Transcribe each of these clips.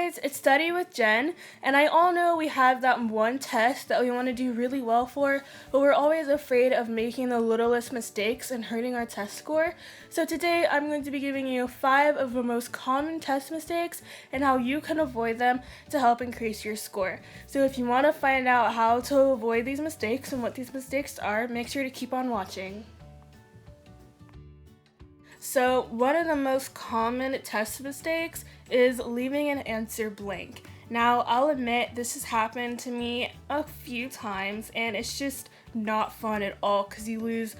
guys, it's Study with Jen, and I all know we have that one test that we want to do really well for, but we're always afraid of making the littlest mistakes and hurting our test score. So today I'm going to be giving you 5 of the most common test mistakes and how you can avoid them to help increase your score. So if you want to find out how to avoid these mistakes and what these mistakes are, make sure to keep on watching. So one of the most common test mistakes is leaving an answer blank. Now, I'll admit this has happened to me a few times and it's just not fun at all because you lose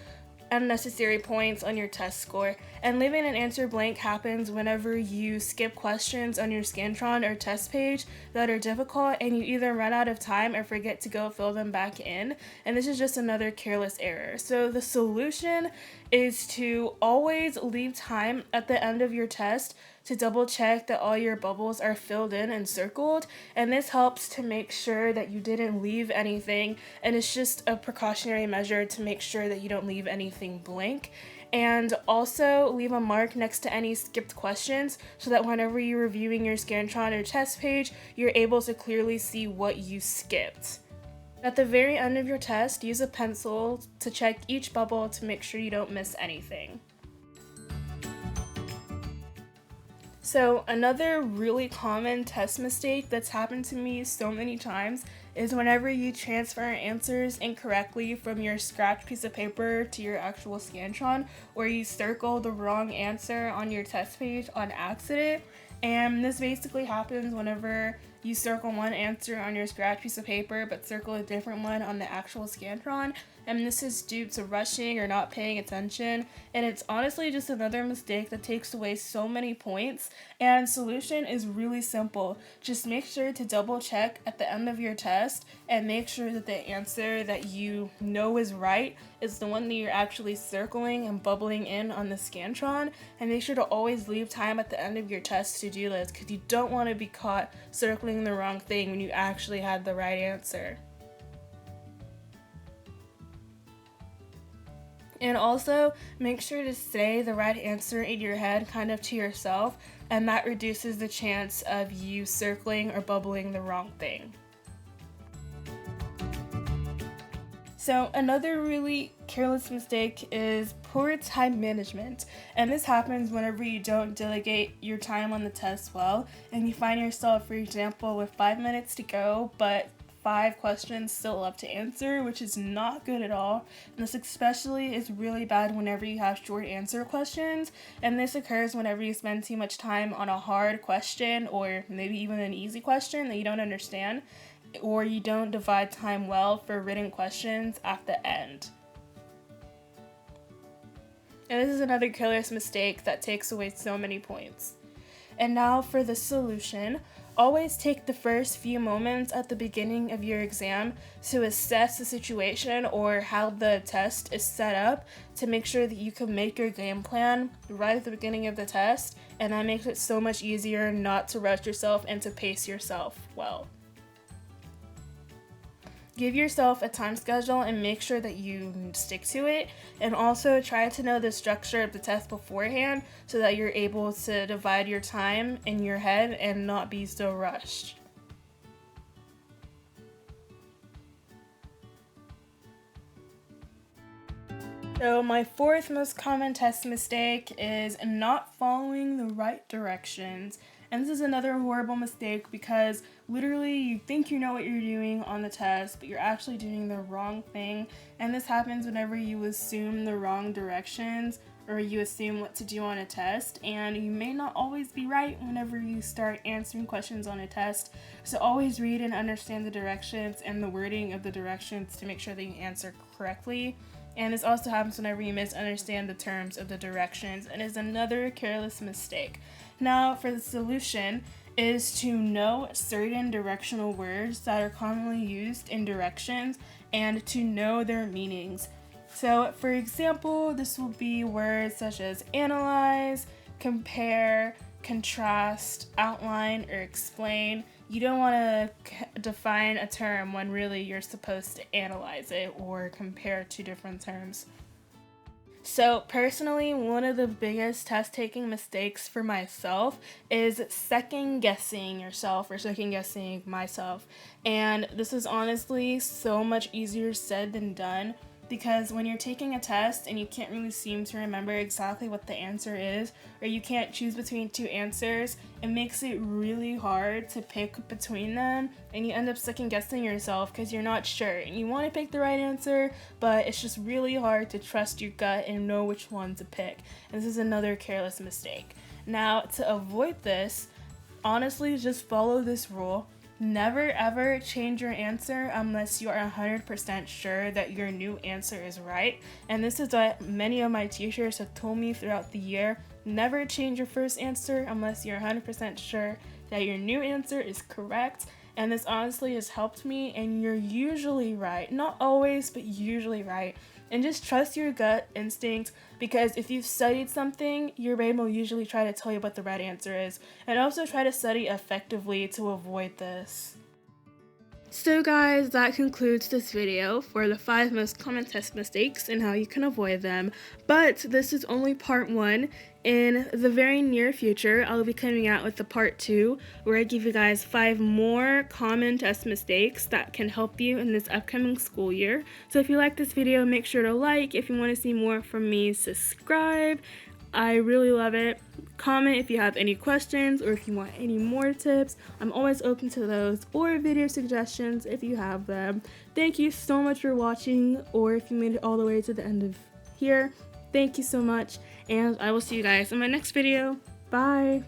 unnecessary points on your test score. And leaving an answer blank happens whenever you skip questions on your Scantron or test page that are difficult and you either run out of time or forget to go fill them back in. And this is just another careless error. So the solution is to always leave time at the end of your test to double check that all your bubbles are filled in and circled, and this helps to make sure that you didn't leave anything, and it's just a precautionary measure to make sure that you don't leave anything blank. And also leave a mark next to any skipped questions so that whenever you're reviewing your Scantron or test page, you're able to clearly see what you skipped. At the very end of your test, use a pencil to check each bubble to make sure you don't miss anything. So another really common test mistake that's happened to me so many times is whenever you transfer answers incorrectly from your scratch piece of paper to your actual Scantron, or you circle the wrong answer on your test page on accident. And this basically happens whenever you circle one answer on your scratch piece of paper but circle a different one on the actual Scantron, and this is due to rushing or not paying attention, and it's honestly just another mistake that takes away so many points. And solution is really simple. Just make sure to double check at the end of your test and make sure that the answer that you know is right is the one that you're actually circling and bubbling in on the Scantron, and make sure to always leave time at the end of your test to do this because you don't want to be caught circling the wrong thing when you actually had the right answer. And also, make sure to say the right answer in your head kind of to yourself, and that reduces the chance of you circling or bubbling the wrong thing. So another really careless mistake is poor time management, and this happens whenever you don't delegate your time on the test well, and you find yourself, for example, with 5 minutes to go, but 5 questions still left to answer, which is not good at all. And this especially is really bad whenever you have short answer questions, and this occurs whenever you spend too much time on a hard question or maybe even an easy question that you don't understand, or you don't divide time well for written questions at the end. And this is another careless mistake that takes away so many points. And now for the solution. Always take the first few moments at the beginning of your exam to assess the situation or how the test is set up to make sure that you can make your game plan right at the beginning of the test, and that makes it so much easier not to rush yourself and to pace yourself well. Give yourself a time schedule and make sure that you stick to it, and also try to know the structure of the test beforehand so that you're able to divide your time in your head and not be so rushed. So my 4th most common test mistake is not following the right directions. And this is another horrible mistake because literally you think you know what you're doing on the test, but you're actually doing the wrong thing. And this happens whenever you assume the wrong directions or you assume what to do on a test, and you may not always be right whenever you start answering questions on a test. So always read and understand the directions and the wording of the directions to make sure that you answer correctly. And this also happens whenever you misunderstand the terms of the directions, and is another careless mistake. Now, for the solution is to know certain directional words that are commonly used in directions and to know their meanings. So, for example, this will be words such as analyze, compare, contrast, outline, or explain. You don't want to define a term when really you're supposed to analyze it or compare two different terms. So personally, one of the biggest test taking mistakes for myself is second guessing yourself or second guessing myself. And this is honestly so much easier said than done, because when you're taking a test and you can't really seem to remember exactly what the answer is, or you can't choose between two answers, it makes it really hard to pick between them, and you end up second guessing yourself because you're not sure and you want to pick the right answer, but it's just really hard to trust your gut and know which one to pick. And this is another careless mistake. Now, to avoid this, honestly, just follow this rule. Never ever change your answer unless you are 100% sure that your new answer is right. And this is what many of my teachers have told me throughout the year. Never change your first answer unless you're 100% sure that your new answer is correct. And this honestly has helped me, and you're usually right. Not always, but usually right. And just trust your gut instinct, because if you've studied something, your brain will usually try to tell you what the right answer is. And also try to study effectively to avoid this. So guys, that concludes this video for the 5 most common test mistakes and how you can avoid them. But this is only part 1. In the very near future, I'll be coming out with the part 2, where I give you guys 5 more common test mistakes that can help you in this upcoming school year. So if you like this video, make sure to like. If you want to see more from me, subscribe. I really love it. Comment if you have any questions or if you want any more tips. I'm always open to those, or video suggestions if you have them. Thank you so much for watching, or if you made it all the way to the end of here, thank you so much, and I will see you guys in my next video. Bye!